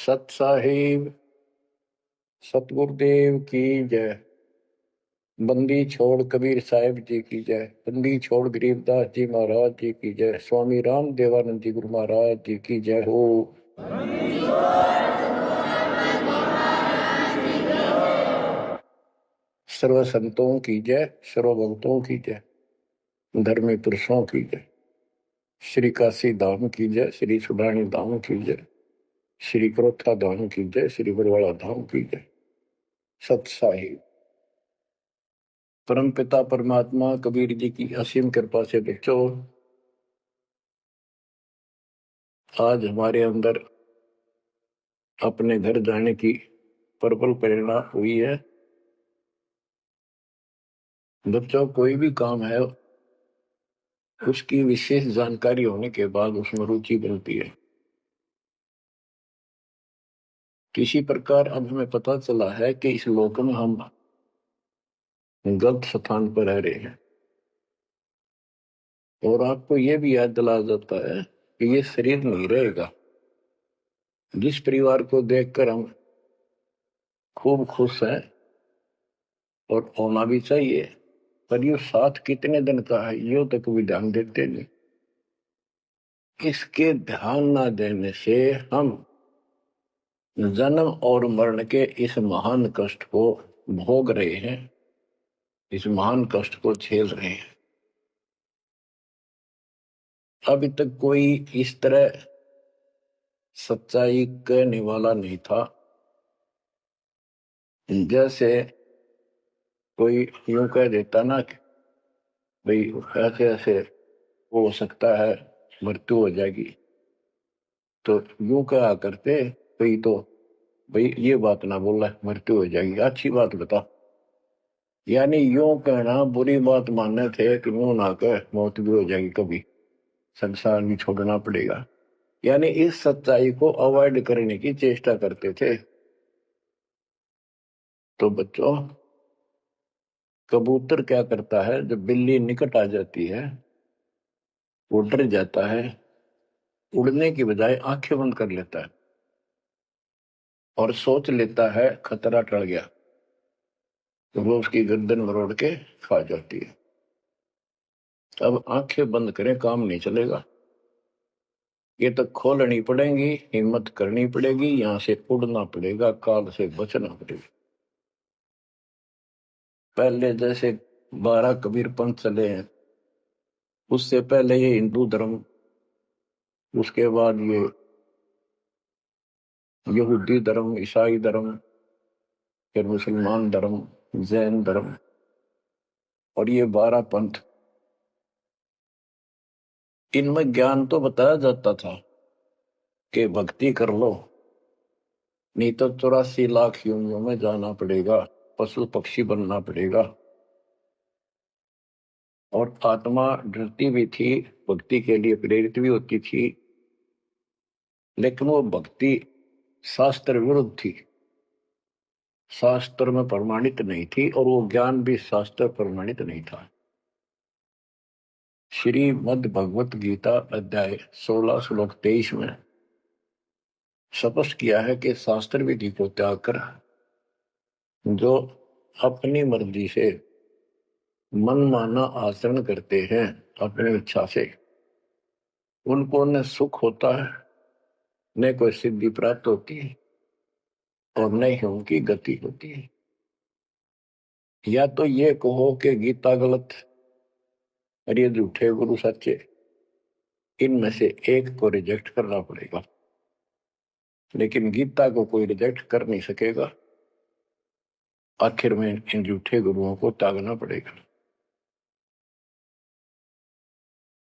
सत साहिब सतगुरुदेव की जय। बंदी छोड़ कबीर साहिब जी की जय। बंदी छोड़ गरीबदास जी महाराज जी की जय। स्वामी राम देवानंद जी गुरु महाराज जी की जय हो। सर्व संतों की जय, सर्व भक्तों की जय, धर्मी पुरुषों की जय। श्री काशी धाम की जय, श्री सुडानी धाम की जय, श्री क्रोथा धाम की जय, श्री बरवाड़ा धाम की जय। सत साहिब परम पिता परमात्मा कबीर जी की असीम कृपा से बच्चों, आज हमारे अंदर अपने घर जाने की प्रबल प्रेरणा हुई है। बच्चों, कोई भी काम है उसकी विशेष जानकारी होने के बाद उसमें रुचि बनती है। किसी प्रकार अब हमें पता चला है कि इस लोक में हम गलत स्थान पर रह रहे हैं, और आपको यह भी याद दिलाया जाता है कि ये शरीर नहीं रहेगा। जिस परिवार को देखकर हम खूब खुश हैं, और होना भी चाहिए, पर ये साथ कितने दिन का है यो तक भी ध्यान देते नहीं। इसके ध्यान न देने से हम जन्म और मरण के इस महान कष्ट को भोग रहे हैं, इस महान कष्ट को झेल रहे हैं। अभी तक कोई इस तरह सच्चाई कहने वाला नहीं था। जैसे कोई यूं कह देता ना कि भाई ऐसे ऐसे हो सकता है, मृत्यु हो जाएगी, तो यूं कहा करते भाई, तो भाई ये बात ना बोला मृत्यु हो जाएगी, अच्छी बात बता। यानी यूं कहना बुरी बात मानने थे कि यूं ना कह मौत भी हो जाएगी, कभी संसार भी छोड़ना पड़ेगा। यानी इस सच्चाई को अवॉइड करने की चेष्टा करते थे। तो बच्चों, कबूतर क्या करता है, जब बिल्ली निकट आ जाती है वो डर जाता है, उड़ने की बजाय आंखें बंद कर लेता है और सोच लेता है खतरा टल गया, तो वो उसकी गर्दन मरोड़ के खा जाती है। अब आंखें बंद करें काम नहीं चलेगा, ये तो खोलनी पड़ेगी, हिम्मत करनी पड़ेगी, यहां से उड़ना पड़ेगा, काल से बचना पड़ेगा। पहले जैसे 12 कबीर पंथ चले हैं, उससे पहले ये हिंदू धर्म, उसके बाद ये यहूदी धर्म, ईसाई धर्म, फिर मुसलमान धर्म, जैन धर्म, और ये 12 पंथ, इनमें ज्ञान तो बताया जाता था कि भक्ति कर लो, नहीं तो 84 लाख योनियों में जाना पड़ेगा, पशु पक्षी बनना पड़ेगा। और आत्मा डरती भी थी, भक्ति के लिए प्रेरित भी होती थी, लेकिन वो भक्ति शास्त्र विरुद्ध थी, शास्त्र में प्रमाणित नहीं थी, और वो ज्ञान भी शास्त्र प्रमाणित नहीं था। श्रीमद् भगवत गीता अध्याय 16 श्लोक 23 में स्पष्ट किया है कि शास्त्र विधि को त्याग कर जो अपनी मर्जी से मनमाना आचरण करते हैं अपनी इच्छा से, उनको न सुख होता है, न कोई सिद्धि प्राप्त होती है, और न ही उनकी गति होती है। या तो ये कहो कि गीता गलत और ये झूठे गुरु सच्चे, इनमें से एक को रिजेक्ट करना पड़ेगा। लेकिन गीता को कोई रिजेक्ट कर नहीं सकेगा, आखिर में इन झूठे गुरुओं को त्यागना पड़ेगा।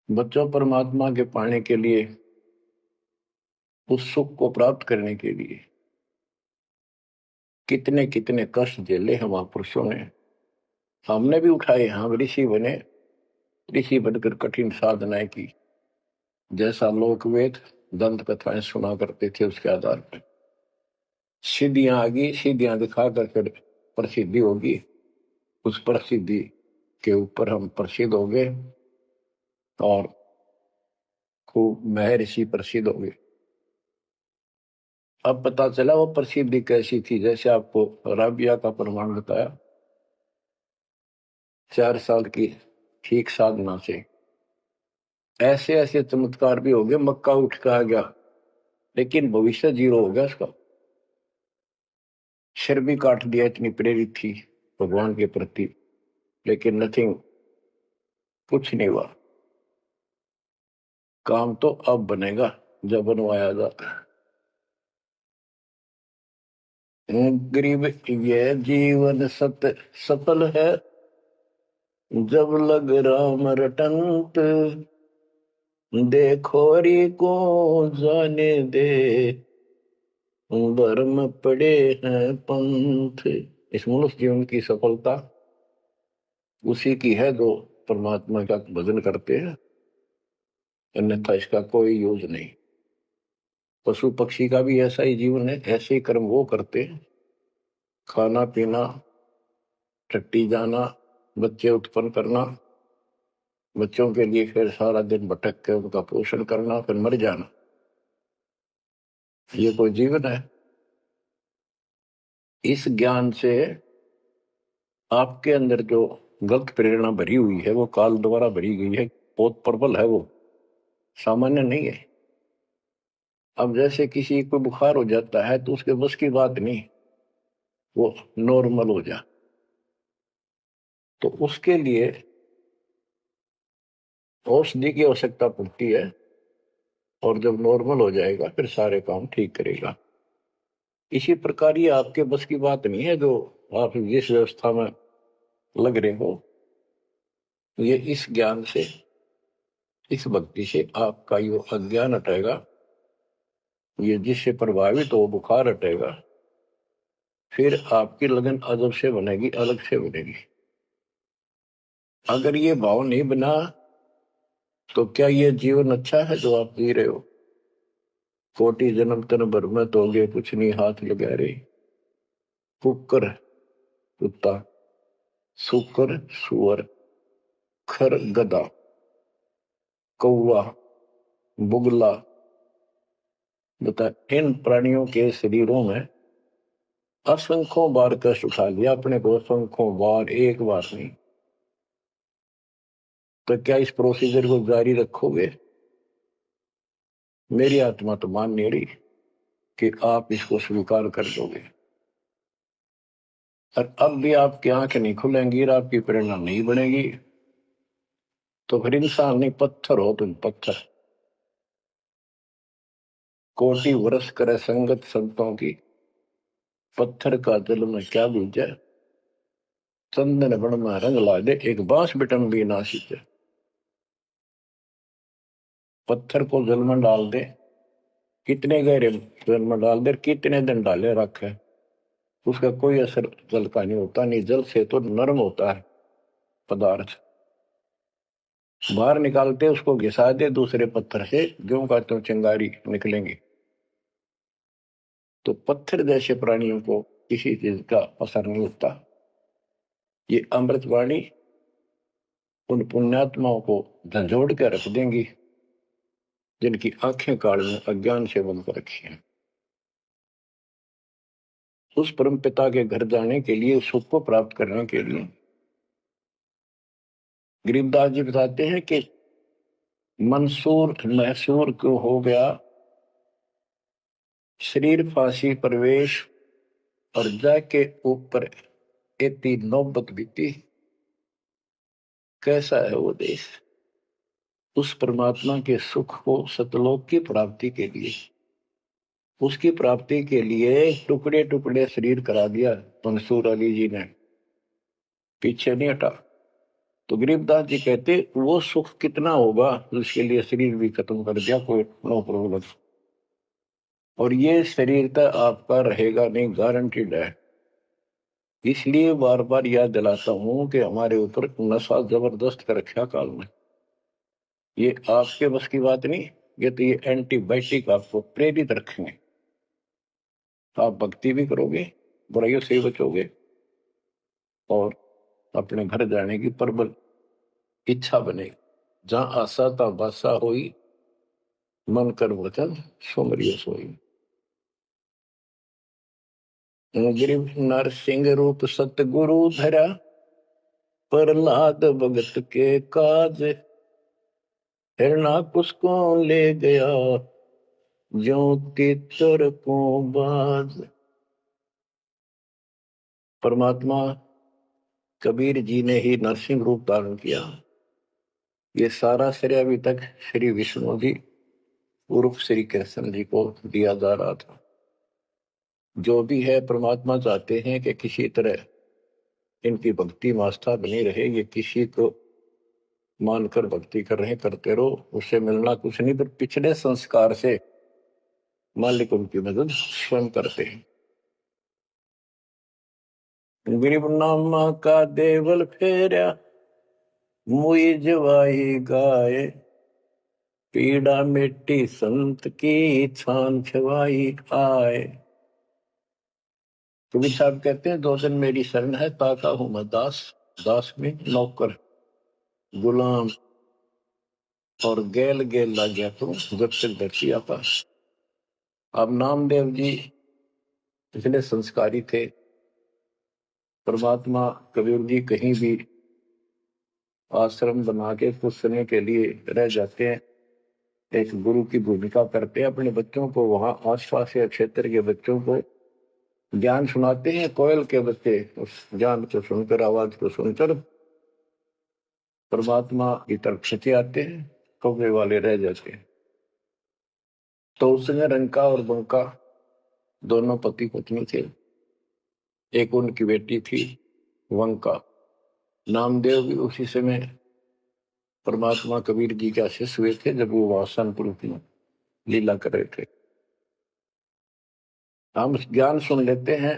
बच्चों, परमात्मा के पाने के लिए, उस सुख को प्राप्त करने के लिए कितने कितने कष्ट झेले हैं महापुरुषों ने, हमने भी उठाए। हम ऋषि बने, ऋषि बनकर कठिन साधनाएं की, जैसा लोकवेद दंत कथाएं सुना करते थे उसके आधार पर सिद्धियां आ गई, सिद्धियां दिखाकर फिर प्रसिद्धि होगी, उस प्रसिद्धि के ऊपर हम प्रसिद्ध हो गए और खूब महर्षि प्रसिद्ध हो गए। अब पता चला वो प्रसिद्धि कैसी थी, जैसे आपको राबिया का प्रमाण बताया, 4 साल की ठीक साधना से ऐसे ऐसे चमत्कार भी हो गए, मक्का उठ के आ गया, लेकिन भविष्य जीरो हो गया उसका। सिर भी काट दिया, इतनी प्रेरित थी भगवान के प्रति, लेकिन नथिंग, कुछ नहीं हुआ। काम तो अब बनेगा जब बनवाया जाता है। गरीब ये जीवन सत सफल है, जब लग राम रटंत, देखोरी को जाने दे, भरम पड़े हैं पंथ। इस मनुष्य जीवन की सफलता उसी की है जो परमात्मा का भजन करते हैं, अन्यथा इसका कोई यूज नहीं। पशु पक्षी का भी ऐसा ही जीवन है, ऐसे ही कर्म वो करते हैं, खाना पीना, टट्टी जाना, बच्चे उत्पन्न करना, बच्चों के लिए फिर सारा दिन भटक के उनका पोषण करना, फिर मर जाना। ये कोई जीवन है? इस ज्ञान से आपके अंदर जो गलत प्रेरणा भरी हुई है वो काल द्वारा भरी गई है, बहुत प्रबल है, वो सामान्य नहीं है। अब जैसे किसी को बुखार हो जाता है तो उसके बस की बात नहीं वो नॉर्मल हो जा, तो उसके लिए औषधि की आवश्यकता पड़ती है, और जब नॉर्मल हो जाएगा फिर सारे काम ठीक करेगा। इसी प्रकार ये आपके बस की बात नहीं है जो आप जिस व्यवस्था में लग रहे हो। ये इस ज्ञान से, इस भक्ति से आपका ये अज्ञान हटेगा, ये जिससे प्रभावित हो बुखार हटेगा, फिर आपकी लगन अदब से बनेगी, अलग से बनेगी। अगर ये भाव नहीं बना तो क्या ये जीवन अच्छा है जो आप जी रहे हो? कोटि जन्म तन भर में तोगे कुछ नहीं हाथ लगा रहे, कुकर कुत्ता, सुकर सुअर, खर गधा, कौवा बुगला, बता इन प्राणियों के शरीरों में असंख्यों बार कष्ट उठा लिया अपने को, असंख्यों बार, एक बार नहीं। तो क्या इस प्रोसीजर को जारी रखोगे? मेरी आत्मा तो मान नहीं रही कि आप इसको स्वीकार कर दोगे। और अब भी आपकी आंखें नहीं खुलेंगी और आपकी प्रेरणा नहीं बनेगी, तो फिर इंसान नहीं, पत्थर हो तुम, पत्थर। कोटि वर्ष करे संगत संतों की, पत्थर का दिल में क्या बीजे, चंदन बन में रंग ला दे, एक बांस बिटम भी ना सींचे। पत्थर को जल में डाल दे, कितने गहरे जल में डाल दे, कितने दिन डाले रखे, उसका कोई असर जल का नहीं होता। नहीं, जल से तो नरम होता है पदार्थ, बाहर निकालते उसको घिसा दे दूसरे पत्थर से, ज्यों का त्यों चिंगारी निकलेंगी। तो पत्थर जैसे प्राणियों को किसी चीज का असर नहीं होता। ये अमृतवाणी उन पुण्यात्माओं को झंझोड़ कर रख देंगी जिनकी आंखें काल में अज्ञान से बंद कर रखी हैं। उस परम पिता के घर जाने के लिए, सुख को प्राप्त करने के लिए, गरीबदास जी बताते हैं कि मंसूर मैसूर क्यों हो गया, शरीर फांसी प्रवेश, और जाके ऊपर इतनी नौबत बीती। कैसा है वो देश? उस परमात्मा के सुख को, सतलोक की प्राप्ति के लिए, उसकी प्राप्ति के लिए टुकड़े टुकड़े शरीर करा दिया मंसूर अली जी ने, पीछे नहीं हटा। तो गरीबदास जी कहते वो सुख कितना होगा जिसके लिए शरीर भी खत्म कर दिया, कोई नो प्रॉब्लम। और ये शरीर तो आपका रहेगा नहीं, गारंटीड है। इसलिए बार बार याद दिलाता हूं कि हमारे ऊपर नशा जबरदस्त कर रखा काल में। ये आपके बस की बात नहीं, ये तो ये एंटीबायोटिक आपको प्रेरित रखेंगे। आप भक्ति भी करोगे, बुराइयों से बचोगे, और अपने घर जाने की प्रबल इच्छा बनेगी। जहां आशा ता बासा होई, मन कर वचन सुमरियो सोई। गिरिव नरसिंह रूप सतगुरु धरा, प्रहलाद भगत के काज, हिरणाकुश को ले गया, जो तितर को बाज। परमात्मा कबीर जी ने ही नरसिंह रूप धारण किया। ये सारा श्रेय अभी तक श्री विष्णु जी उर्फ श्री कृष्ण जी को दिया जा रहा था। जो भी है परमात्मा चाहते हैं कि किसी तरह इनकी भक्ति में आस्था बनी रहे। ये किसी को मानकर भक्ति कर रहे, करते रहो, उससे मिलना कुछ नहीं, पर पिछले संस्कार से मालिक उनकी मदद स्वयं करते हैं। गरीब नामा का देवल फेरा, मुई जवाई गाय, पीड़ा मिट्टी संत की, छान छवाई आए। कबीर साहब कहते हैं, दो दिन मेरी शरण है, ताका हूं मैं दास, दास में नौकर गुलाम, और गेल गेल लग गया तो जब तक धरती आकाश। अब नामदेव जी इतने संस्कारी थे। परमात्मा कबीर जी कहीं भी आश्रम बना के कुछ समय के लिए रह जाते हैं, एक गुरु की भूमिका करते हैं, अपने बच्चों को वहां आसपास के क्षेत्र के बच्चों को ज्ञान सुनाते हैं। कोयल के बच्चे उस ज्ञान को सुनकर, आवाज को सुनकर परमात्मा की तरफ खिंचे आते हैं, कौवे वाले रह जाते हैं। तो उसमें रंका और बंका दोनों पति पत्नी थे। एक उनकी बेटी थी वंका। नामदेव भी उसी समय परमात्मा कबीर जी के आशीष हुए थे, जब वो वासनपुर में लीला कर रहे थे। हम ज्ञान सुन लेते हैं,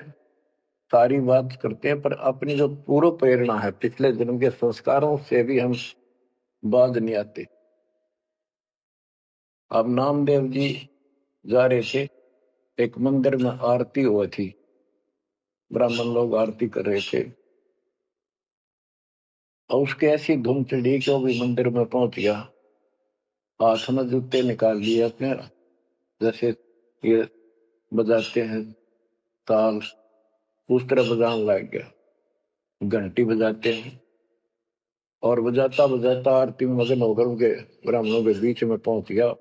सारी बात करते हैं, पर अपनी जो पूर्व प्रेरणा है, पिछले जन्म के संस्कारों से भी हम बाज नहीं आते। अब नामदेव जी जा रहे थे, एक मंदिर में आरती हुई थी, ब्राह्मण लोग आरती कर रहे थे, और उसके ऐसी धूम चढ़ी कि वो भी मंदिर में पहुंच गया। हाथ में जूते निकाल लिए अपने, जैसे ये बजाते हैं ताल, उस तरह बजाने लग गया। घंटी बजाते हैं, और बजाता बजाता आरती में मगन होकर उनके ब्राह्मणों के बीच में पहुंच गया।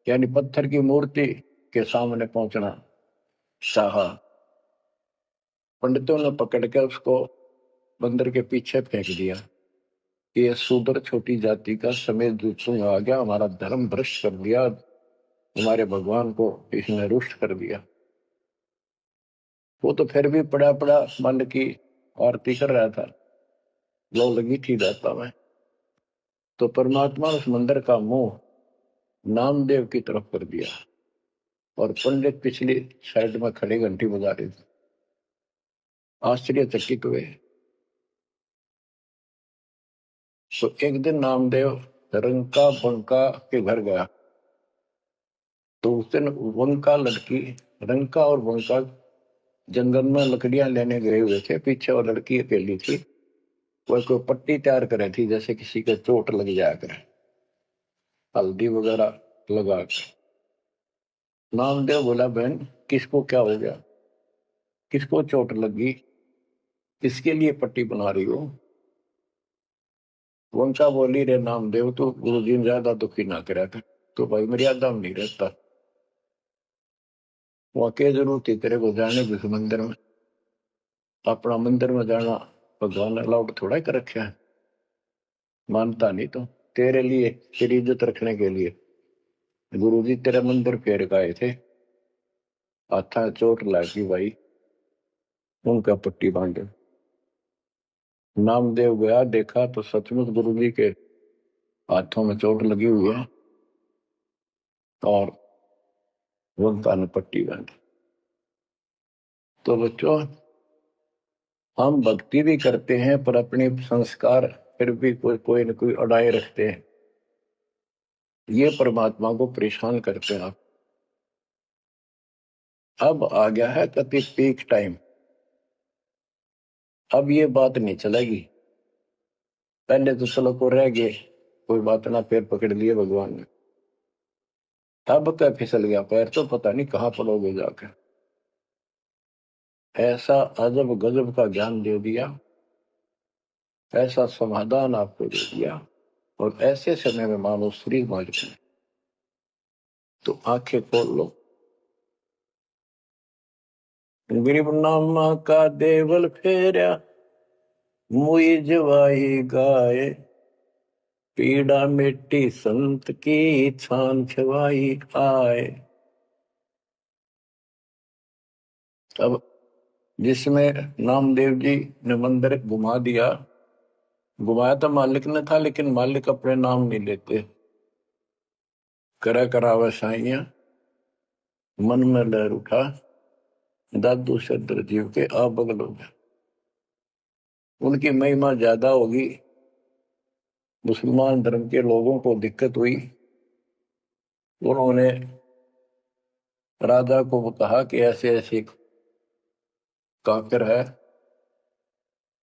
यानी पत्थर की मूर्ति के सामने पहुंचना चाहा। पंडितों ने पकड़ कर उसको बंदर के पीछे फेंक दिया। ये शूद्र छोटी जाति का समेत दूतों आ गया, हमारा धर्म भ्रष्ट कर दिया, हमारे भगवान को इसने रुष्ट कर दिया। वो तो फिर भी पड़ा पड़ा मन की आरती कर रहा था, लो लगी थी दाता में। तो परमात्मा उस मंदिर का मुंह नामदेव की तरफ कर दिया, और पंडित पिछली साइड में खड़े घंटी बजा रहे थे। आश्चर्यचकित हुए। तो एक दिन नामदेव रंका बंका के घर गया, तो उस दिन वंका लड़की, रंका और वंका जंगल में लकड़ियां लेने गए हुए थे। पीछे वो लड़की अकेली थी, वह कोई पट्टी तैयार करे थी, जैसे किसी के चोट लग जाया करे, हल्दी वगैरह लगा कर। नामदेव बोला, बहन किसको क्या हो गया, किसको चोट लगी, किसके लिए पट्टी बना रही हो? वंशा बोली, रे नामदेव तो गुरु जी ज्यादा दुखी ना करा कर, तो भाई मर्यादा में नहीं रहता। वहां के जरूरत थी तेरे को जाने भी मंदिर में, अपना मंदिर में जाना भगवान ने अलाउड थोड़ा ही कर रखा है। मानता नहीं तो तेरे लिए, तेरी इज्जत रखने के लिए गुरु जी तेरे मंदिर फेर गए थे, हाथा चोट लगी भाई, उनका पट्टी बांधे। नामदेव गया, देखा तो सचमुच गुरु जी के हाथों में चोट लगी हुई है, और उनका ने पट्टी बांधी। तो बच्चों, हम भक्ति भी करते हैं, पर अपने संस्कार फिर भी कोई न कोई अड़ाए रखते हैं। ये परमात्मा को परेशान करते हैं। अब आ गया है कति पीक टाइम, अब ये बात नहीं चलेगी। पहले तो चलो को रह गए, कोई बात ना, पैर पकड़ लिए भगवान ने, अब क्या फिसल गया पैर, तो पता नहीं कहां पड़ोगे जाकर। ऐसा अजब गजब का ज्ञान दे दिया, ऐसा समाधान आपको दे दिया, और ऐसे समय में मानो श्री मालिक ने। तो आंखें खोल लो। गरीबनामा का देवल फेरा, मुई जवाई गाए, पीड़ा मिट्टी संत की, छान छवाई आए। अब जिसमें नामदेव जी ने मंदिर घुमा दिया, घुमाया तो मालिक ने था, लेकिन मालिक अपने नाम नहीं लेते। करा करावा साइया, मन में लहर उठा, दादू सदर जीव के आ बगल हो गया। उनकी महिमा ज्यादा होगी। मुसलमान धर्म के लोगों को दिक्कत हुई, उन्होंने राजा को कहा कि ऐसे ऐसे काफिर है,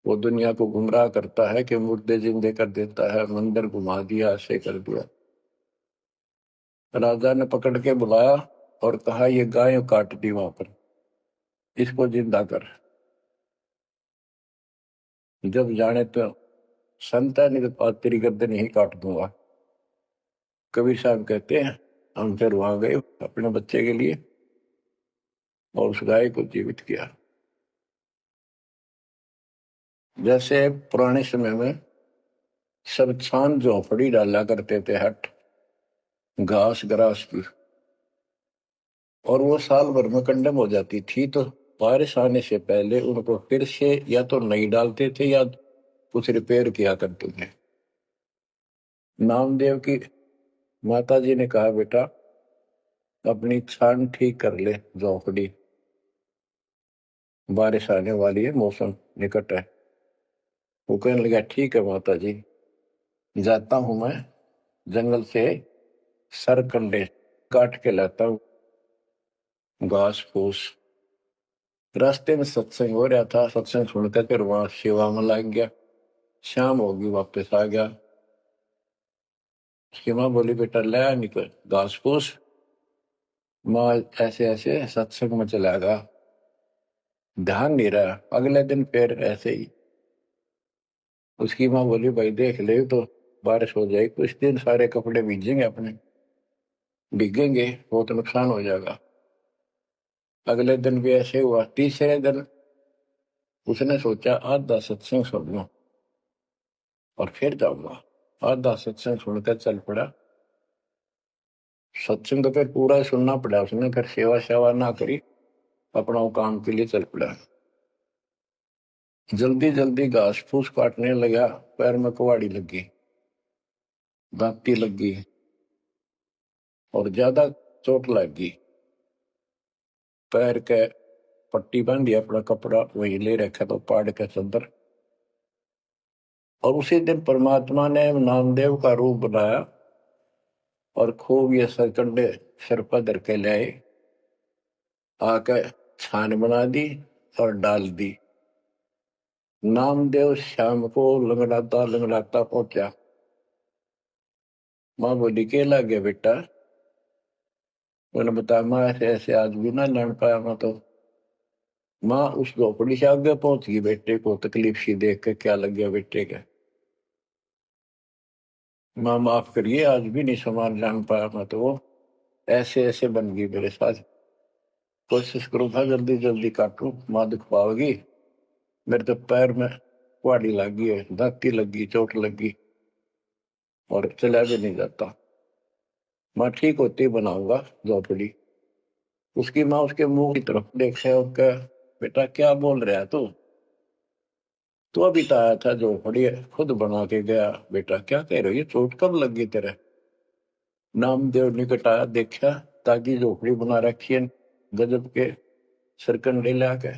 वो दुनिया को गुमराह करता है कि मुर्दे जिंदे कर देता है, मंदिर घुमा दिया, ऐसे कर दिया। राजा ने पकड़ के बुलाया और कहा ये गाय काट दी वहां पर, इसको जिंदा कर। जब जाने तो संत है, नहीं तो तेरी गर्दन नहीं काट दूंगा। कबीर साहब कहते हैं हम फिर वहां गए अपने बच्चे के लिए और उस गाय को जीवित किया। जैसे पुराने समय में सब छान झोपड़ी डाला करते थे, हट घास ग्रास की, और वो साल भर में कंडम हो जाती थी, तो बारिश आने से पहले उनको फिर से या तो नहीं डालते थे या कुछ रिपेयर किया करते थे। नामदेव की माता जी ने कहा बेटा अपनी छान ठीक कर ले झोपड़ी, बारिश आने वाली है, मौसम निकट है। वो कहने लगा ठीक है माता जी, जाता हूं मैं जंगल से सरकंडे काट के लाता हूं, घास फूस। रास्ते में सत्संग हो रहा था, सत्संग सुनकर फिर वहां सेवा में लग गया। शाम होगी वापस आ गया। उसकी माँ बोली बेटा ले निकल घास फूस। माँ ऐसे ऐसे सत्संग में चला गया, ध्यान नहीं रहा। अगले दिन फिर ऐसे ही। उसकी माँ बोली भाई देख ले तो बारिश हो जाएगी, कुछ दिन सारे कपड़े भीजेंगे, अपने भीगेंगे, बहुत नुकसान हो जाएगा। अगले दिन भी ऐसे हुआ। तीसरे दिन उसने सोचा आधा सत्संग सुन लो और फिर जाऊंगा। आधा सत्संग सुनकर चल पड़ा। सत्संग तो फिर पूरा सुनना पड़ा उसने, फिर सेवा सेवा ना करी, अपना काम के लिए चल पड़ा। जल्दी जल्दी घास फूस काटने लगा, पैर में कुहाड़ी लगी, दांती लगी और ज्यादा चोट लगी। पैर के पट्टी बांधी, अपना कपड़ा वही ले रखा तो पाड़ के चदर। और उसी दिन परमात्मा ने नामदेव का रूप बनाया और खूब ये सरकंडे सिर पर धर के लाए, आके छान बना दी और डाल दी। नामदेव शाम को लंगड़ाता लंगड़ाता पहुंचा। माँ बोली के लग गया बेटा? मैंने बताया माँ ऐसे ऐसे आज भी ना लड़ पाया मैं तो। माँ उस झोपड़ी से आगे पहुंच गई, बेटे को तकलीफ सी देख के क्या लग गया बेटे का। माँ माफ करिए आज भी नहीं सामान जान पाया मैं तो, वो ऐसे ऐसे बन गई मेरे साथ। कोशिश करो था जल्दी जल्दी काटू, माँ दुख पाओगी। मेरे तो पैर में कुहाड़ी लगी है, दांती लगी, चोट लगी और चला भी नहीं जाता। माँ ठीक होती बनाऊंगा झोपड़ी। उसकी माँ उसके मुंह की तरफ देखे और कहा बेटा क्या बोल रहा है तू? तो अभी तो आया था झोपड़ी खुद बना के गया, बेटा क्या कह रही है, चोट कब लगी तेरे? नामदेव निकट आया, देखा ताकि झोपड़ी बना रखी है गजब के सरकंडे लाके।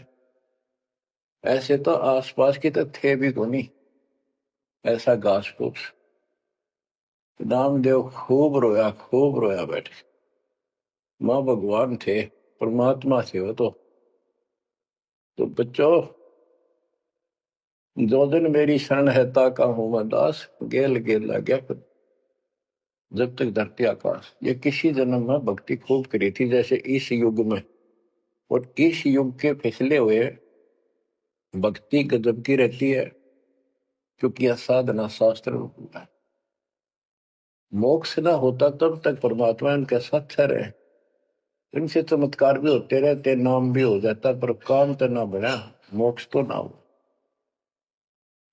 ऐसे तो आसपास की तो थे भी को नहीं, ऐसा घास फूस। नामदेव खूब रोया बैठे। माँ भगवान थे, परमात्मा थे वो तो बच्चों जो दिन मेरी शरण है ताका हूं मैं दास, गेल गेल लग गया जब तक धरती आकाश। ये किसी जन्म में भक्ति खूब करी थी जैसे इस युग में, और इस युग के फिसले हुए भक्ति गजब की रहती है, क्योंकि यह साधना शास्त्र रूप है। मोक्ष ना होता तब तक परमात्मा इनके साथ रहे, इनसे चमत्कार भी होते रहते, नाम भी हो जाता, पर काम तो ना बना, मोक्ष तो ना हो।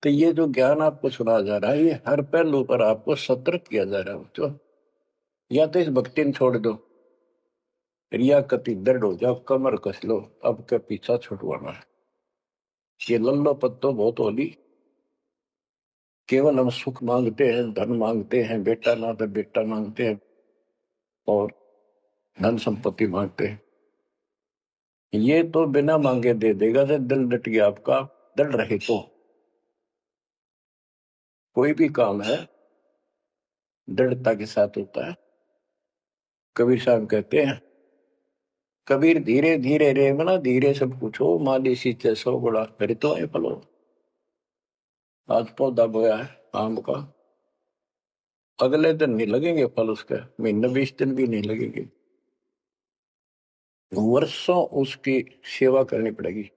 तो ये जो ज्ञान आपको सुना जा रहा है, ये हर पहलू पर आपको सतर्क किया जा रहा है बच्चों। या तो इस भक्ति में छोड़ दो, रिया कति दृढ़ हो जाओ, कमर कस लो, अब के पीछा छुटवाना है। ये लल्लो पत्तो बहुत होली, केवल हम सुख मांगते हैं, धन मांगते हैं, बेटा ना तो बेटा मांगते हैं और धन संपत्ति मांगते हैं। ये तो बिना मांगे दे देगा, जब दिल डट गया आपका, दृढ़ रहे तो कोई भी काम है दृढ़ता के साथ होता है। कबीर साहब कहते हैं, कबीर धीरे धीरे रे मना, धीरे सब पूछो, माली सींचे सौ गुड़ा, फिर तो है फलो। आज पौधा बोया है आम का, अगले दिन नहीं लगेंगे फल उसके, महीने 20 दिन भी नहीं लगेंगे, वर्षों उसकी सेवा करनी पड़ेगी।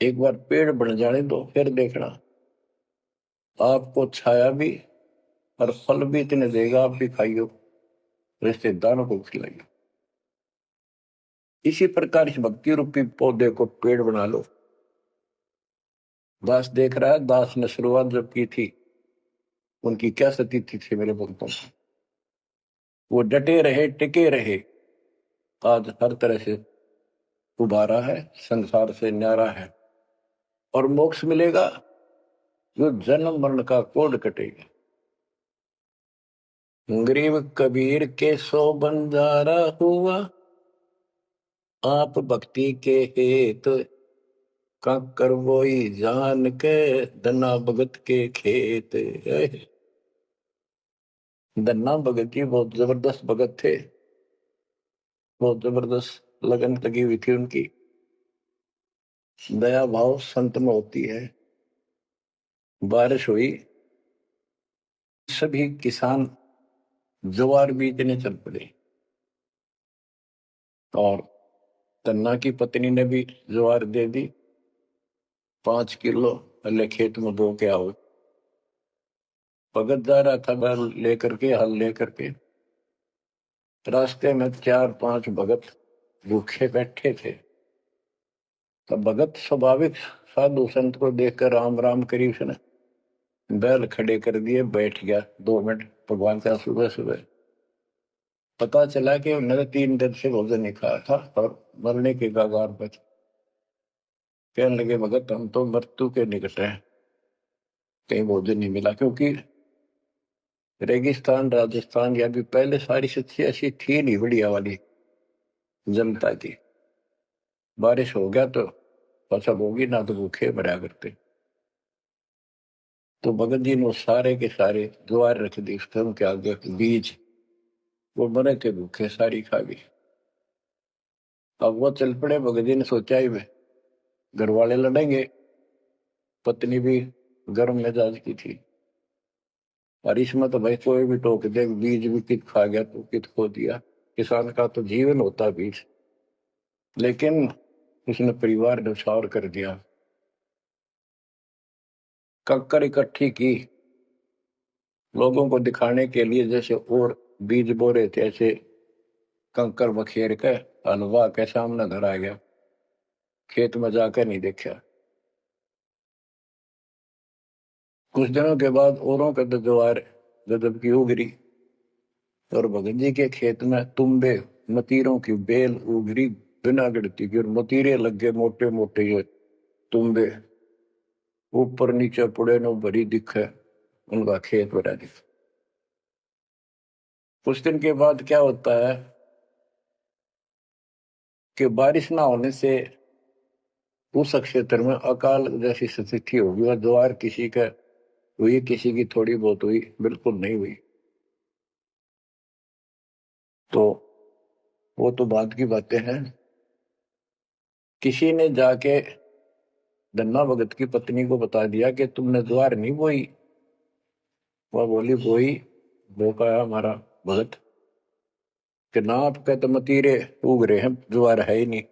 एक बार पेड़ बन जाने दो, फिर देखना आपको छाया भी और फल भी इतने देगा, आप भी खाइयो, रिश्तेदारों को खिलाइयो। इसी प्रकार इस भक्ति रूपी पौधे को पेड़ बना लो। दास देख रहा है, दास ने शुरुआत जब की थी, उनकी क्या स्थिति थी मेरे भक्तों की, वो डटे रहे, टिके रहे, आज हर तरह से उबारा है, संसार से न्यारा है, और मोक्ष मिलेगा, जो जन्म मरण का कोड कटेगा। गरीब कबीर के 100 बंजारा हुआ, आप भक्ति के हेत काकर वोई जान के, धन्ना भगत के खेत। धन्ना भगत जी बहुत जबरदस्त भगत थे, बहुत जबरदस्त लगन लगी हुई थी उनकी। दया भाव संत में होती है। बारिश हुई, सभी किसान ज्वार बीजने चल पड़े, और तन्ना की पत्नी ने भी ज्वार दे दी, 5 किलो, पहले खेत में बो के आओ। भगत जा रहा था बैल लेकर के, हल लेकर के, रास्ते में 4-5 भगत भूखे बैठे थे। तब भगत स्वाभाविक साधु संत को देखकर राम राम करी, उसने बैल खड़े कर दिए, बैठ गया 2 मिनट भगवान का। सुबह सुबह पता चला कि उन्होंने 3 दिन से भोजन नहीं खाया था और मरने के कगार पर। कहने लगे, भगत हम तो मृत्यु के निकट हैं, कहीं भोजन नहीं मिला, क्योंकि रेगिस्तान राजस्थान या भी पहले सारी स्थिति ऐसी थी नहीं बढ़िया वाली जनता की। बारिश हो गया तो फसल होगी, ना तो भूखे मरा करते। तो भगत जी ने सारे के सारे ज्वार रख दी उनके आगे, बीज, वो मरे थे भूखे, सारी खा गई। अब वो चल पड़े, भगत जी ने सोचा ही वे घर वाले लड़ेंगे, पत्नी भी गर्म मिजाज की थी, और इसमें तो भाई कोई भी टोक दे, बीज भी कित खा गया तो कित खो दिया, किसान का तो जीवन होता बीज। लेकिन उसने परिवार न्यौछावर कर दिया, कंकर इकट्ठी की लोगों को दिखाने के लिए, जैसे और बीज बो रहे थे, ऐसे कंकर बखेर के हलवा के सामने धरा गया, खेत में जाकर नहीं देखा। कुछ दिनों के बाद औरों का ज्वार गजब की उगरी, और भगत जी के खेत में तुम्बे मतीरों की बेल उगरी बिना गिनती की, और मतीरे लग गए मोटे मोटे, ये तुम्बे ऊपर नीचे पुड़े नो भरी दिखे, उनका खेत भरा दिखे। कुछ दिन के बाद क्या होता है कि बारिश ना होने से उस क्षेत्र में अकाल जैसी स्थिति होगी, और ज्वार किसी का हुई, किसी की थोड़ी बहुत हुई, बिल्कुल नहीं हुई। तो वो तो बात की बातें हैं। किसी ने जाके धन्ना भगत की पत्नी को बता दिया कि तुमने ज्वार नहीं बोई। वह बोली, बोई, वो कहा हमारा भगत कि ना आपके तो मतीरे उग रहे हैं, ज्वार है ही नहीं।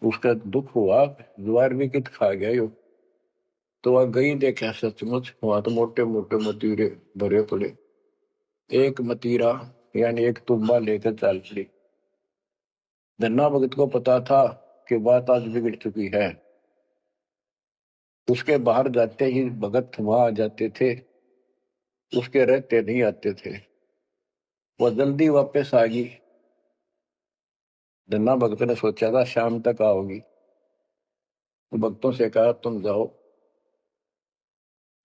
उसका दुख हुआ, ज्वार भी कित खा गया यो। तो वह गई, देखा सचमुच वहां तो मोटे मोटे मतीरे भरे पड़े। एक मतीरा यानी एक तुम्बा लेकर चल पड़ी। धन्ना भगत को पता था कि बात आज बिगड़ चुकी है। उसके बाहर जाते ही भगत वहां आ जाते थे, उसके रहते नहीं आते थे। वह जल्दी वापस आ गई। धन्ना भगत ने सोचा था शाम तक आओगी, तो भक्तों से कहा तुम जाओ,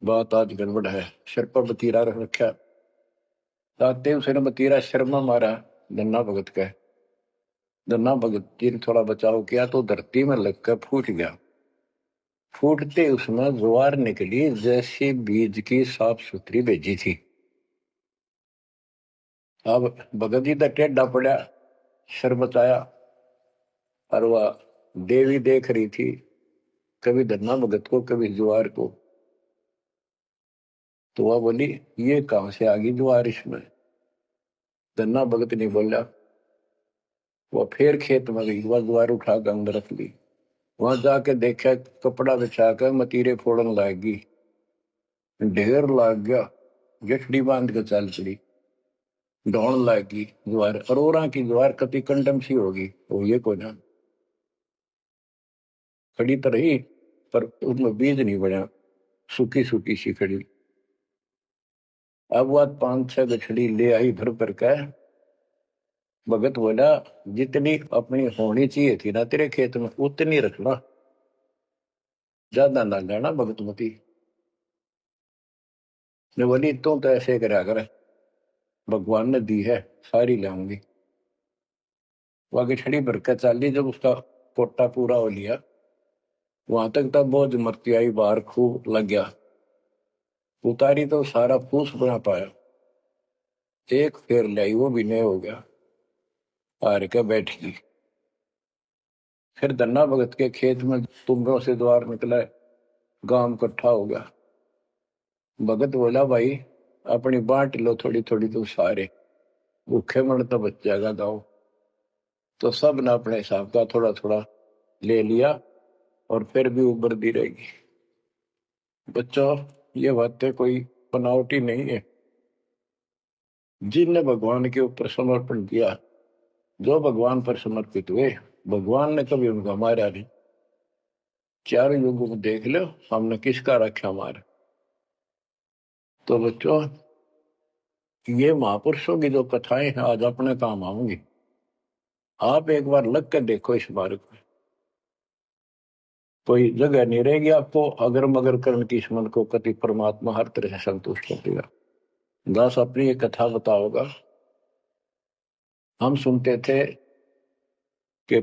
बात आज गड़बड़ है। सिर पर बतीरा रख रखा। आते उसने बतीरा शर्मा मारा धन्ना भगत का। धन्ना भगत जी ने थोड़ा बचाव किया तो धरती में लगकर फूट गया। फूटते उसमें ज्वार निकली जैसी बीज की साफ सुथरी भेजी थी। अब भगत जी तो टेढ़ा पड़ा, सर बचाया, और वह देवी देख रही थी, कभी धन्ना भगत को कभी ज्वार को। तो वह बोली ये कहां से आ गई ज्वार इसमें। धन्ना भगत नहीं बोला। वह फिर खेत में गई, वह ज्वार उठाकर अंदर रख ली। वहां जाके देखा कपड़ा बिछाकर मतीरे फोड़न लागी, ढेर लाग गया। गठड़ी बांध के चल पड़ी, ढोण लागी ज्वार। अरोरा की ज्वार कति कंडम सी होगी, वो ये को ना खड़ी तो रही, पर उसमें बीज नहीं बना, सूखी सूखी सी खड़ी। अब वह 5-6 गठड़ी ले आई भर भर का। भगत बोला जितनी अपनी होनी चाहिए थी ना तेरे खेत में उतनी रखना, ज्यादा ना लेना भगतमती ने। बोली तुम तो ऐसे करा कर, भगवान ने दी है सारी लाऊंगी। वह गठड़ी भर कर चाली। जब उसका कोटा पूरा हो लिया, वहां तक तब बहुत मरती आई, बाहर खूब लग गया। उतारी तो सारा फूस बना पाया। एक फेर लाई, वो भी नहीं हो गया। हार के बैठ गई। फिर धन्ना भगत के खेत में तुम्बों से द्वार निकला, गांव इकट्ठा हो गया। भगत बोला भाई अपनी बांट लो थोड़ी थोड़ी, तो सारे भूखे मर तो बच जाएगा गाँव। तो सब ने अपने हिसाब का थोड़ा थोड़ा ले लिया, और फिर भी उबरती रहेगी। बच्चों ये बातें कोई बनावटी नहीं है। जिनने भगवान के ऊपर समर्पण किया, जो भगवान पर समर्पित हुए, भगवान ने कभी उनका मारा नहीं। चारों युगों को देख लो हमने किसका रक्षा मारा। तो बच्चों ये महापुरुषों की जो कथाएं हैं आज अपने काम आऊंगी। आप एक बार लग कर देखो इस बार को, कोई जगह नहीं रहेगी आपको अगर मगर करने की। इस मन को कति परमात्मा हर तरह से संतुष्ट कर देगा। दास अपनी एक कथा बताओगा। हम सुनते थे कि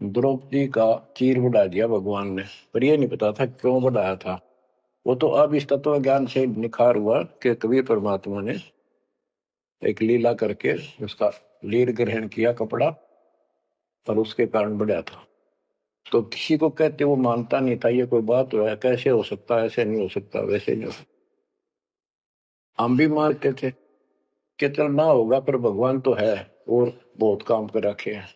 द्रौपदी का चीर बढ़ा दिया भगवान ने, पर ये नहीं पता था क्यों बढ़ाया था। वो तो अब इस तत्व ज्ञान से निखार हुआ कि कबीर परमात्मा ने एक लीला करके उसका लीर ग्रहण किया कपड़ा, और उसके कारण बढ़ा था। तो किसी को कहते वो मानता नहीं था, ये कोई बात है, कैसे हो सकता, ऐसे नहीं हो सकता, वैसे नहीं हो सकता। हम भी मानते थे कि चल ना होगा, पर भगवान तो है और बहुत काम कर रखे हैं।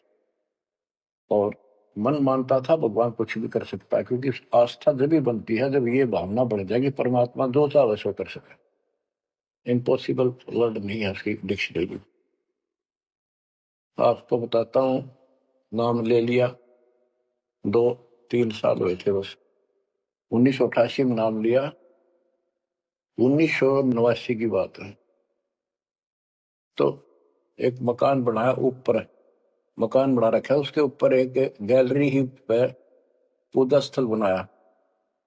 और मन मानता था भगवान कुछ भी कर सकता है, क्योंकि आस्था जब भी बनती है जब ये भावना बढ़ जाएगी परमात्मा जो चाहे सो कर सके। इम्पॉसिबल वर्ड नहीं है उसकी डिक्शनरी। आपको बताता हूँ, नाम ले लिया, 2-3 साल हुए थे बस। 1988 में नाम लिया, 1989 की बात है। तो एक मकान बनाया, ऊपर मकान बना रखा है, उसके ऊपर एक गैलरी ही पे पूजा स्थल बनाया,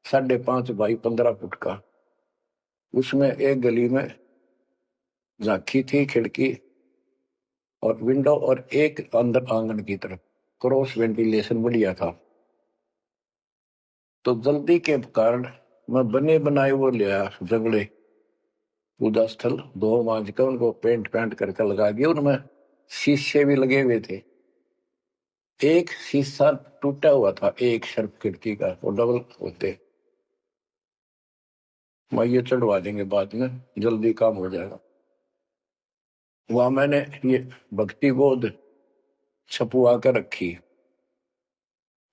5.5 बाई 15 फुट का। उसमें एक गली में झांकी थी, खिड़की और विंडो, और एक अंदर आंगन की तरफ क्रॉस वेंटिलेशन बढ़िया था। तो जल्दी के कारण मैं बने बनाए वो लिया जंगले पूजा स्थल, 2 मांझ कर उनको पेंट पेंट करके लगा दिया। उनमें शीशे भी लगे हुए थे। एक शीशा टूटा हुआ था, एक शर्फ खिड़की का, वो डबल होते। मैं ये चढ़वा देंगे बाद में, जल्दी काम हो जाएगा। वहां मैंने ये भक्ति बोध छपुआ कर रखी।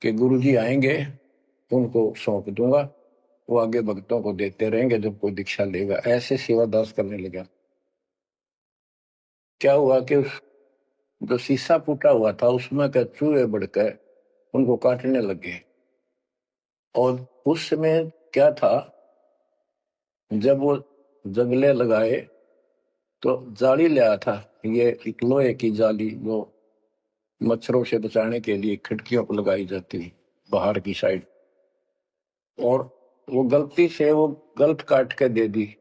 कि गुरुजी आएंगे, उनको सौंप दूंगा, वो आगे भक्तों को देते रहेंगे जब कोई दीक्षा लेगा। ऐसे सेवादास करने लगा। क्या हुआ कि उस जो शीशा फूटा हुआ था उसमें के चूहे बढ़कर उनको काटने लगे। और उस समय क्या था, जब वो जंगले लगाए तो जाली ले आया था, ये एक लोहे की जाली जो मच्छरों से बचाने के लिए खिड़कियों पर लगाई जाती है बाहर की साइड। और वो गलती से वो गलत काट के दे दी।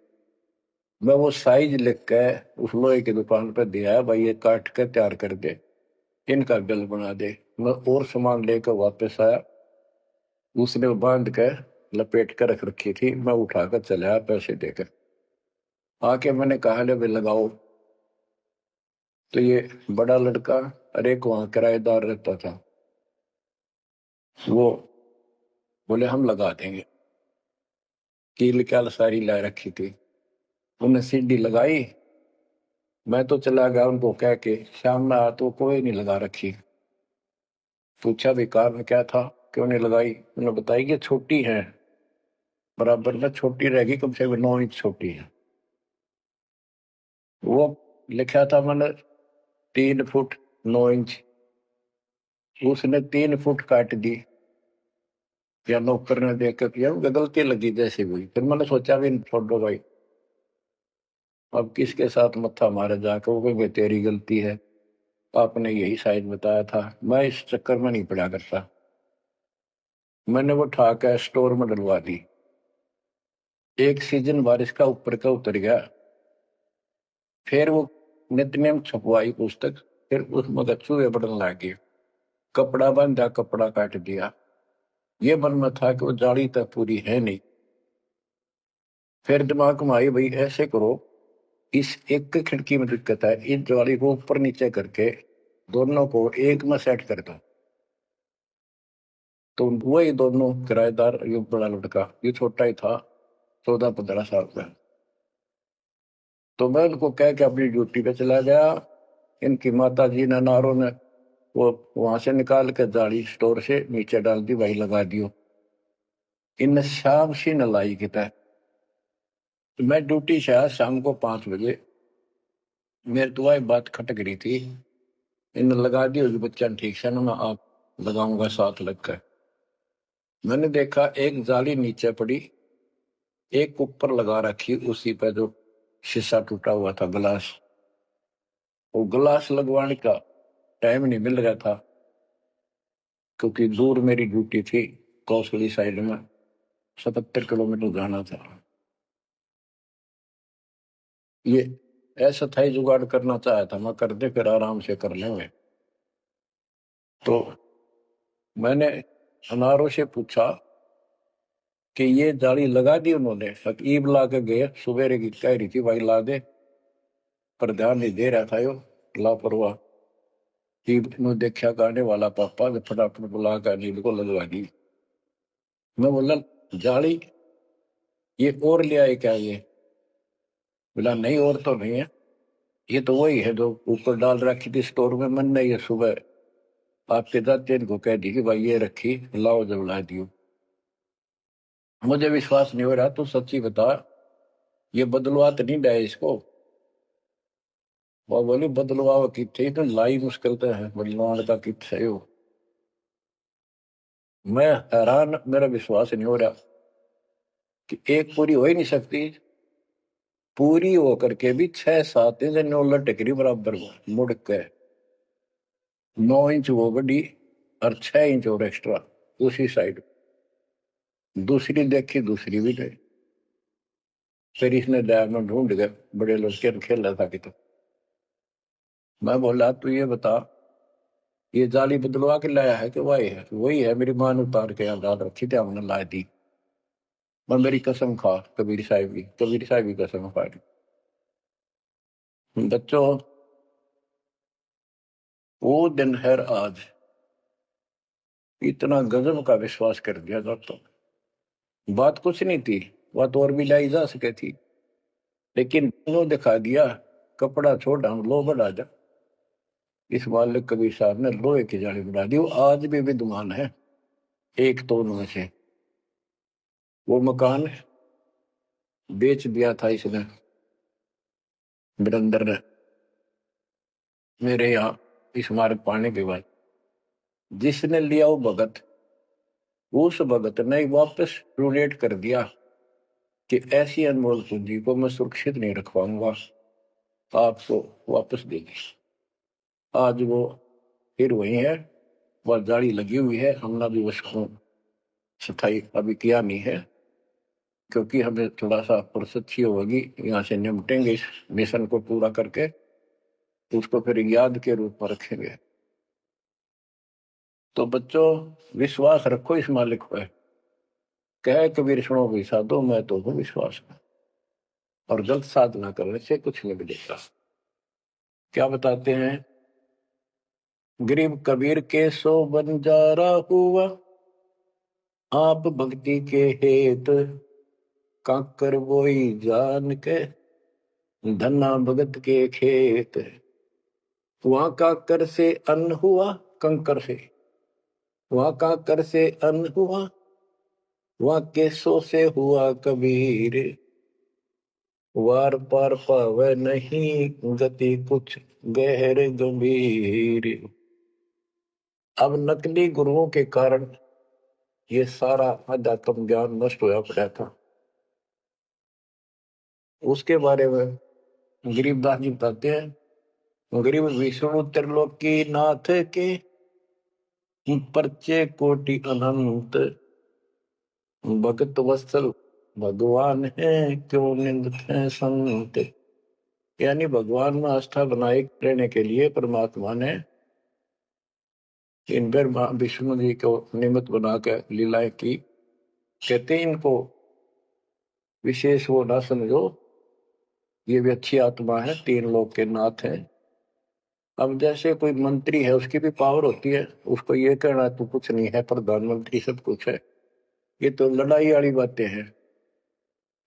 मैं वो साइज लिख के उस लोहे की दुकान पर दिया, भाई ये काट के तैयार कर दे, इनका गल बना दे। मैं और सामान लेकर वापस आया, उसने बांध कर लपेट कर रख रखी थी। मैं उठाकर चला पैसे देकर। आके मैंने कहा ले भाई लगाओ। तो ये बड़ा लड़का और एक वहां किराएदार रहता था, वो बोले हम लगा देंगे। कील क्या सारी ला रखी थी, उन्हें सीढ़ी लगाई। मैं तो चला गया उनको कह के, शाम में आया तो कोई नहीं लगा रखी। पूछा भी कारण क्या था, क्यों नहीं लगाई? उन्होंने बताई कि छोटी है, बराबर में छोटी रहेगी, कम से कम 9 इंच छोटी है। वो लिखा था मैंने 3 फुट 9 इंच, उसने 3 फुट काट दी। या नौकर ने देख कर किया, गलती लगी जैसी हुई। फिर मैंने सोचा भी छोड़ो भाई, अब किसके साथ मत्था मारे जाकर। वो कहे तेरी गलती है, आपने यही साइज बताया था। मैं इस चक्कर में नहीं पड़ा करता। मैंने वो उठा कर स्टोर में डलवा दी। एक सीजन बारिश का ऊपर का उतर गया। फिर वो नित्यनेम छपवाई पुस्तक, फिर उसमें चूहे बढ़ने लगे। कपड़ा बांधा, कपड़ा काट दिया। ये मन में था कि वो जाली तक पूरी है नहीं। फिर दिमाग में आई, भाई ऐसे करो, इस एक खिड़की में दिक्कत है, इस जाली को ऊपर नीचे करके दोनों को एक में सेट कर दो। तो वही दोनों किराएदार, ये बड़ा लड़का, ये छोटा ही था, 14-15 साल का। तो मैं उनको कह के अपनी ड्यूटी पे चला गया। इनकी माता जी ने, नारों ने वो वहां से निकाल के जाली स्टोर से नीचे डाल दी, भाई लगा दियो। इन शाम सी न लाई किता। तो मैं ड्यूटी से आया शाम को 5 बजे। मेरे तो वही बात खटक रही थी, इन लगा दी होगी बच्चा ठीक से ना, मैं आप लगाऊंगा साथ लगकर। मैंने देखा एक जाली नीचे पड़ी, एक ऊपर लगा रखी, उसी पे जो शीशा टूटा हुआ था, गिलास। वो गिलास लगवाने का टाइम नहीं मिल रहा था, क्योंकि दूर मेरी ड्यूटी थी, कौशली साइड में 77 किलोमीटर जाना था। ये ऐसा था ही, जुगाड़ करना चाहा था मैं, कर दे फिर आराम से कर लेंगे। तो मैंने अनारों से पूछा कि ये जाली लगा दी उन्होंने? ईब ला के गए, सवेरे की कह रही थी भाई ला दे, पर ध्यान नहीं दे रहा था यो, लापरवाह। ईब ने देखा गाने वाला पापा ने फटाफट बुला कर नील को लगवा दी। मैं बोला जाली ये और ले आए क्या? ये बोला नहीं और तो नहीं है, ये तो वही है जो ऊपर डाल रखी थी स्टोर में। मैंने ये सुबह आपके दाते को कह दी कि भाई ये रखी, लाओ जब ला दियो। मुझे विश्वास नहीं हो रहा, तू सच्ची बता, ये बदलवा तो नहीं डाय इसको? वो बोली बदलवा की थी तो लाई मुश्किल तो है, बदलवाने का कित सही हो। मैं हैरान, मेरा विश्वास नहीं हो रहा कि एक पूरी हो ही नहीं सकती। पूरी होकर के भी 6-7 इंच नौ लटकरी बराबर मुड़ के, 9 इंच वो बड़ी और 6 इंच और एक्स्ट्रा उसी साइड। दूसरी देखी, दूसरी भी गई। फिर इसने डायमंड ढूंढ गए, बड़े लड़के खेल रहा था कि। तो मैं बोला तू ये बता, ये जाली बदलवा के लाया है कि वही है? वही है, मेरी मां ने उतार के यहाँ डाल रखी थी, हमने ला दी। मैं मेरी कसम खा, कबीर साहब की कसम खा रही। बच्चों, वो दिन है आज, इतना गजब का विश्वास कर दिया दोस्तों। बात कुछ नहीं थी, बात और भी लाई जा सके थी, लेकिन उन्होंने दिखा दिया, कपड़ा छोड़ हम लो बढ़ा जा। इस मालिक कबीर साहब ने लोहे की जाली बढ़ा दी, वो आज भी विद्यमान है। एक तो उनमें से वो मकान बेच दिया था इसने वीरेंद्र ने मेरे यहाँ इस मार्ग पाने के बाद। जिसने लिया वो भगत, उस भगत ने वापस डोनेट कर दिया कि ऐसी अनमोल पूंजी को मैं सुरक्षित नहीं रख पाऊंगा, आपको वापस देगी। आज वो फिर वही है, वह जाली लगी हुई है। हमने भी उसको सफाई अभी किया नहीं है, क्योंकि हमें थोड़ा सा फुर्सत ही होगी। यहाँ से निपटेंगे इस मिशन को पूरा करके, उसको फिर याद के रूप में रखेंगे। तो बच्चों, विश्वास रखो इस मालिक पर। कह कबीर सुनो भी साधो, मैं तो हूँ विश्वास में। और गलत साधना करने से कुछ नहीं मिलेगा। क्या बताते हैं? गरीब कबीर के सो बंजारा हुआ, आप भक्ति के हेत काकर बोई जान के, धन्ना भगत के खेत। वहां काकर से अन्न हुआ, कंकर से। वहां काकर से अन्न हुआ, वहां केसों से हुआ कबीर। वार पार पावे नहीं गति कुछ गहर गंभीर। अब नकली गुरुओं के कारण ये सारा अध्यात्म ज्ञान नष्ट होया पड़ा था। उसके बारे में गरीबदास जी बताते हैं, गरीब विष्णु त्रिलोकी नाथ के परचे कोटि अनंत, भगत वत्सल भगवान है क्यों निंदत है संत। यानी भगवान में आस्था बनाए रहने के लिए परमात्मा ने इन पर विष्णु जी को निमित्त बनाकर लीलाएं की। कहते हैं इनको विशेष वो ना समझो, ये भी अच्छी आत्मा है, तीन लोक के नाथ हैं। अब जैसे कोई मंत्री है, उसकी भी पावर होती है, उसको ये कहना तो कुछ नहीं है, प्रधानमंत्री सब कुछ है, ये तो लड़ाई वाली बातें हैं।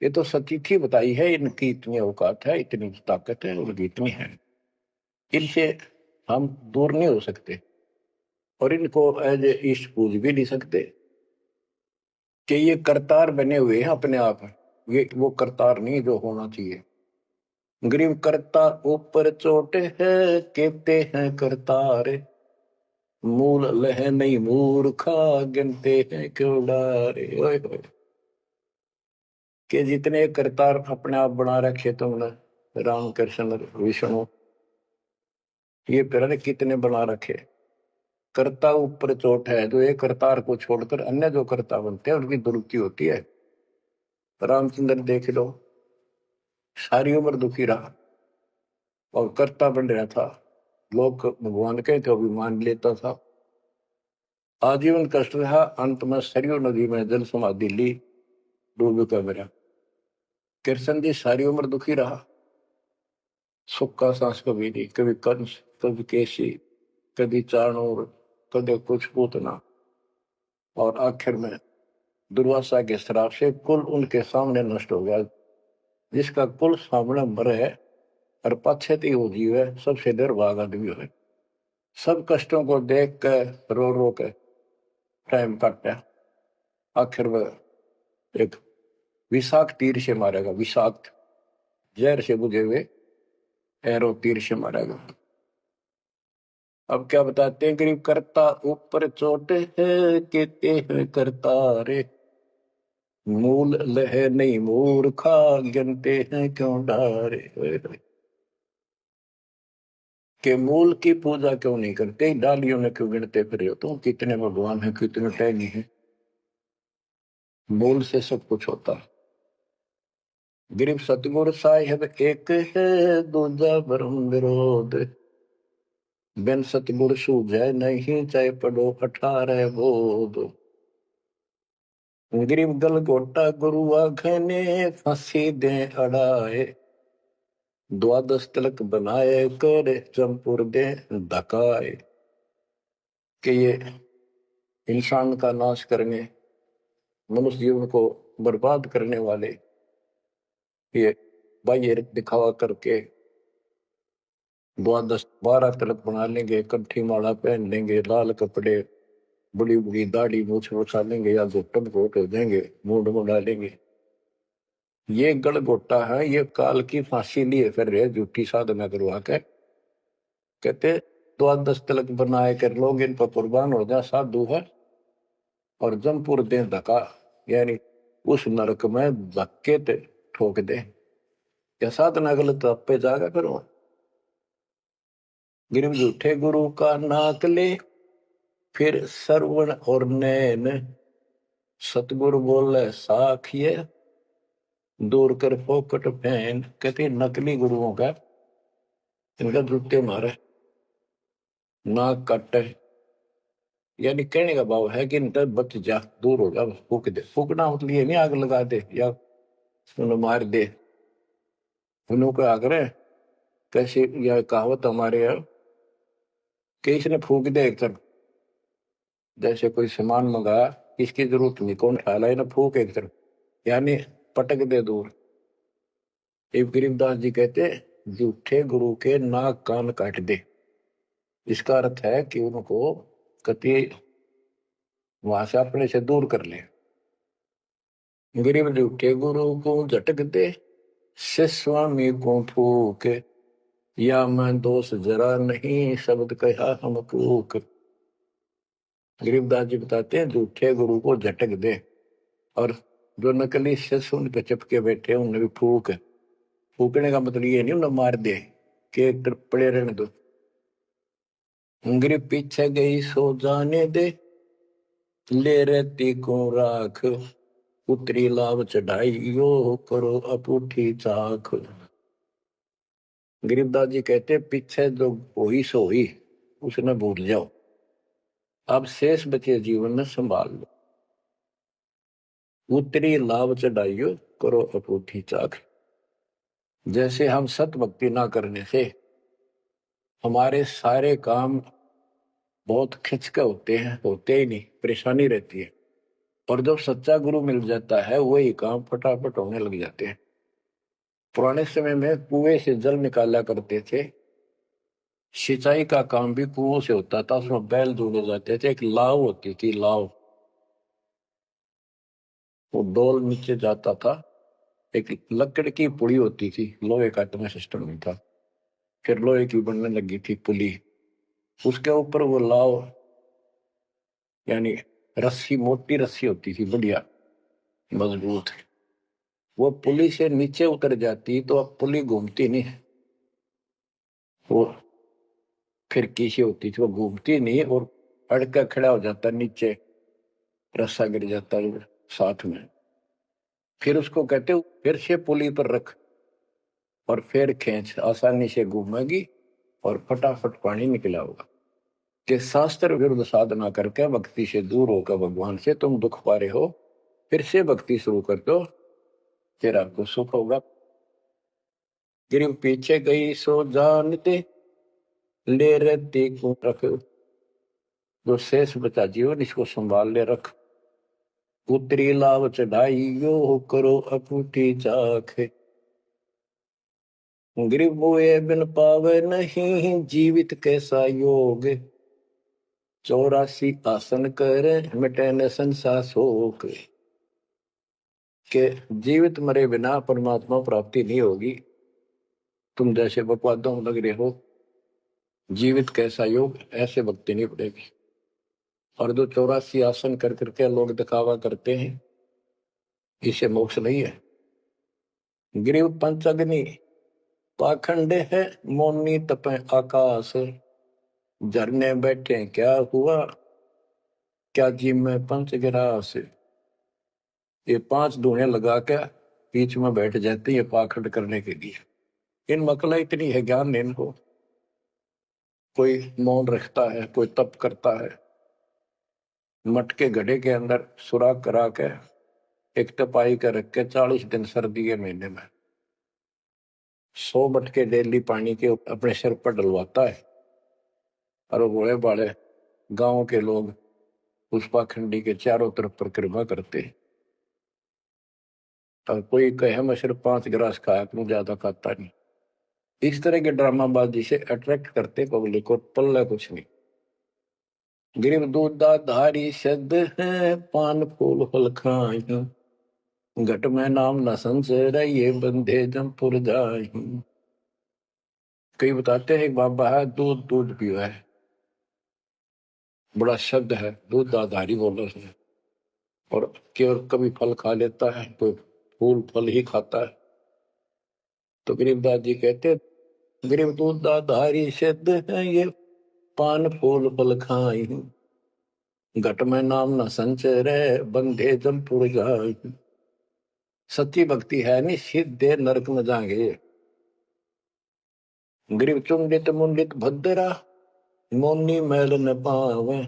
ये तो सतीथी बताई है, इनकी इतनी औकात है, इतनी ताकत है, उनकी इतनी है। इनसे हम दूर नहीं हो सकते और इनको एज ए ईस्ट पूज भी नहीं सकते कि ये करतार बने हुए हैं अपने आप। ये वो करतार नहीं जो होना चाहिए। गरीब करता ऊपर चोटे है, कहते हैं करतार, मूल लह नहीं मूर्खा गिनते हैं क्यों डारे। ओए होए, कि जितने करतार अपने आप बना रखे तुमने, राम कृष्ण विष्णु, ये फिर कितने बना रखे। कर्ता ऊपर चोट है, जो एक करतार को छोड़कर अन्य जो कर्ता बनते हैं उनकी दुरुक्ति होती है। रामचंद्र देख लो, सारी उम्र दुखी रहा और कर्ता बन रहा था, लोग भगवान के तो अभिमान लेता था, आजीवन कष्ट रहा। अंत में सरयू नदी में जल समाधि ली, डूब कर मरा। कृष्ण जी सारी उम्र दुखी रहा, सुख का सांस कभी नहीं, कभी कंस, कभी केसी, कभी चाणूर, कभी कुछ पूतना, और आखिर में दुर्वासा के श्राप से कुल उनके सामने नष्ट हो गया। जिसका कुल सामने मरे है और पश्चात वो जीव है, सबसे निर्भाग आदमी है। सब कष्टों को देख कर रो रो के टाइम काटा, आखिर में एक विषाक्त तीर से मारेगा, विषाक्त जहर से बुझे हुए एरो तीर से मारेगा। अब क्या बताते हैं, गरीब करता ऊपर चोटे है, कहते हैं करता रे, मूल लह नहीं मूर्खा गिनते हैं क्यों डारे। के मूल की पूजा क्यों नहीं करते, डालियों में क्यों गिनते फिर हो तुम, कितने भगवान है, कितने टहनी है। मूल से सब कुछ होता है। गरीब सतगुरु साहिब एक है, दूजा ब्रह्म विरोध, बिन सतगुरु सूझे नहीं, चाहे पढ़ो 18 बोध। गरीब गल गोटा गुरु आखने, फांसी दे अड़ाए, द्वादश तिलक बनाए कर चंपुर दे धकाए। कि ये इंसान का नाश करने, मनुष्य जीवन को बर्बाद करने वाले, ये बाह्य दिखावा करके द्वादश 12 तिलक बना लेंगे, कंठी माला पहन लेंगे, लाल कपड़े बड़ी बड़ी दाढ़ी मूछ उठा लेंगे या घुटन घोट हो जाएंगे, मूड में डालेंगे। ये गलगोटा है, ये काल की फांसी लिए फिर रहे झूठी साधना करवा के। कहते द्वादश तिलक बनाए कर लोग इन पर कुर्बान हो जा साधु है, और जमपुर दे धक्का, यानी उस नरक में धक्के ठोक दे। क्या साधना गलत आप पे जागा करो। गिरव झूठे गुरु का नाक ले, फिर सरवण और नैन, सतगुरु बोले साखिए, दूर कर फोकट फैन। कहते नकली गुरुओं का इनका जूते मारे, नाक काटे, यानी कहने का भाव है कि इनका बच जा, दूर हो जा, फूक दे। फूकना मतलब ये नहीं आग लगा दे या उन्हें मार दे। उन्होंने क्या करे, कैसे यह कहावत हमारे यहाँ कि इसने फूक दे एक तरफ, जैसे कोई सामान मंगाया, इसकी जरूरत नहीं, कौन खा ला, ना फूक एक तरफ, यानी पटक दे दूर। एक गरीबदास जी कहते झूठे गुरु के नाक कान काट दे। इसका अर्थ है कि उनको कति वहां से अपने से दूर कर ले। गरीब झूठे गुरु को झटक दे, स्वामी को फूक, या मैं दोष जरा नहीं, शब्द कहा हम कूक। गरीबदास जी बताते हैं झूठे गुरु को झटक दे, और जो नकली शिष्य उन पे चिपके बैठे उन्हें भी फूक। फूकने का मतलब ये नहीं उन्हें मार दे कि एक तरफ पड़े रहने दो। गरीब पीछे गई सो जाने दे, ले रहती को राख, उतरी लाभ चढ़ाई यो करो अपूठी चाख। गरीबदास जी कहते पीछे जो हुई सो हुई, उसने भूल जाओ, अब शेष बचे जीवन में संभाल लो। उतरी लाभ चढ़ाइयो करो अपूठी चाख। जैसे हम सत भक्ति ना करने से हमारे सारे काम बहुत खिंच के होते ही नहीं, परेशानी रहती है। और जब सच्चा गुरु मिल जाता है वही काम फटाफट होने लग जाते हैं। पुराने समय में कुएं से जल निकाला करते थे, सिंचाई का काम भी कुओं से होता था, उसमें बैल जोड़े जाते थे, एक लाव होती थी, लाव, वो डोल नीचे जाता था, एक लकड़ की पुड़ी होती थी, लोहे का इतना सिस्टम नहीं था, फिर लोहे की बनने लगी थी पुली, उसके ऊपर वो लाव यानी रस्सी, मोटी रस्सी होती थी, बढ़िया मजबूत। वो पुली से नीचे उतर जाती तो अब पुली घूमती नहीं, वो फिर किसी होती थी, वो घूमती नहीं और अड़का खड़ा हो जाता नीचे, रस्सा गिर जाता साथ में। फिर उसको कहते फिर से पुली पर रख और फिर खींच, आसानी से घूमेगी और फटाफट पानी निकला होगा। कि शास्त्र विरुद्ध साधना करके भक्ति से दूर होकर भगवान से तुम दुख पा रहे हो, फिर से भक्ति शुरू कर दो, फिर आपको सुख होगा। गिर पीछे गई सो जानते, ले रहती को रख, जो शेष बचा जीवन इसको संभाल ले रख। उतरी लाभ चढ़ाई यो करो अपूठी चाख, गरीब हुए बिन पावे नहीं, जीवित कैसा योग, 84 आसन कर मिटे न संसार शोक। के जीवित मरे बिना परमात्मा प्राप्ति नहीं होगी। तुम जैसे बकवादों लग रहे हो, जीवित कैसा योग, ऐसे भक्ति नहीं पड़ेगी। और जो 84 आसन कर करके लोग दिखावा करते हैं, इसे मोक्ष नहीं है। गिरिव पंचअग्नि पाखंड है, मौनी तपे आकाश, झरने बैठे क्या हुआ, क्या जी में पंच गिरास। ये 5 धुएं लगा के बीच में बैठ जाते हैं पाखंड करने के लिए। इन मकला इतनी है ज्ञान नहीं इनको। कोई मौन रखता है, कोई तप करता है, मटके घड़े के अंदर सुराख करा के एक तपाई कर रख के 40 दिन सर्दी के महीने में 100 मटके डेली पानी के अपने सिर पर डलवाता है। और वो बड़े बड़े गांव के लोग उस पाखंडी के चारों तरफ परिक्रमा करते हैं। और कोई कहे मैं सिर्फ 5 गिलास खाया करूं, ज्यादा खाता नहीं। इस तरह के ड्रामाबाजी से अट्रैक्ट करते पब्लिक को, पल्ला कुछ नहीं। गरीब दूधा धारी शब्द है, पान फूल फल खाई, घट में नाम न संचर, ये बंधे जमपुर जाई। कई बताते हैं एक बाबा है, दूध दूध पिया है, बड़ा शब्द है, दूध दाधारी बोल रहे हैं, और केवल कभी फल खा लेता है, कोई फूल फल ही खाता है। तो गरीबदास जी कहते, गरीब दूध दाधारी शब्द है, ये पान फूल फल खाई, घट में नाम न संचर, बंधे जमपुर जाई। सच्ची भक्ति है नहीं, सीधे नरक में जाएंगे। गरीब चुंडित मुंडित भद्रा, मोनी मैल न पावे,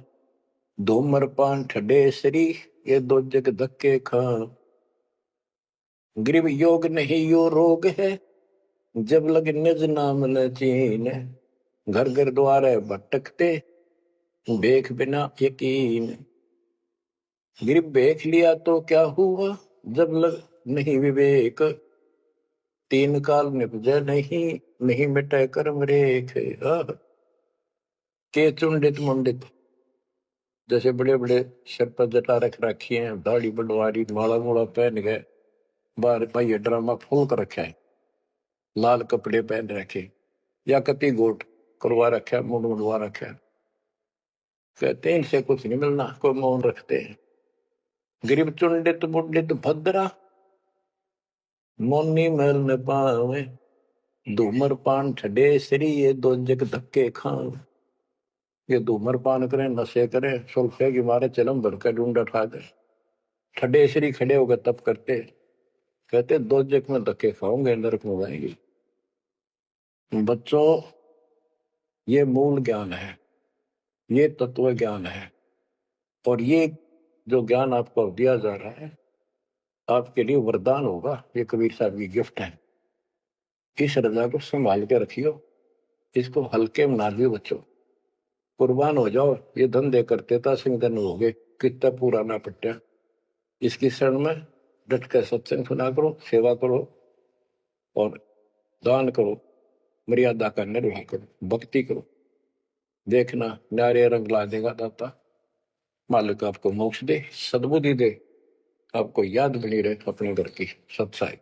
धूमर पान ठडेसरी, ये दो जग धक्के खा। गरीब योग नहीं यो रोग है, जब लग निज नाम न चीन, घर घर द्वारे भटकते, भेख बिना यकीन। गरीब भेख लिया तो क्या हुआ, जब लग नहीं विवेक, तीन काल निपजे नहीं, नहीं मिटे कर्म रेख। के चुंडित मुंडित, जैसे बड़े बड़े सिर पर जटा रख रखी है, दाढ़ी बंडवारी, माला मोला पहन गए, बाहर भाई ड्रामा फूल कर रखा है, लाल कपड़े पहन रखे, या कति गोट करवा रखा है, मुंड मुंडवा रखा है। कहते हैं इनसे कुछ नहीं मिलना, कोई मौन रखते हैं। गरीब चुंडित मुंडित भद्रा, मोनी मैल न पावे, धूमर पान ठडे श्री, ये दो जग धक्के खाओ। ये धूमर पान करें, नशे करें, सुल्फे की मारे चलम भर कर ढूंढ उठा दे, ठडे श्री खड़े होकर तप करते, कहते दो जग में धक्के खाओगे, नरक में जाएंगे। बच्चों, ये मूल ज्ञान है, ये तत्व ज्ञान है, और ये जो ज्ञान आपको दिया जा रहा है, आपके लिए वरदान होगा। ये कबीर साहब की गिफ्ट है। इस रजा को संभाल के रखियो, इसको हल्के में ना लियो बच्चों, कुर्बान हो जाओ। ये धंधे करते था सिंह धन हो गए, कितना पुराना पट्टा। इसकी शरण में डट कर सत्संग सुना करो, सेवा करो, और दान करो, मर्यादा का निर्वाह करो, भक्ति करो। देखना न्यारे रंग ला देगा दाता। मालिक आपको मोक्ष दे, सद्बुद्धि दे, आपको याद बनी रहे अपने घर की सत्साई।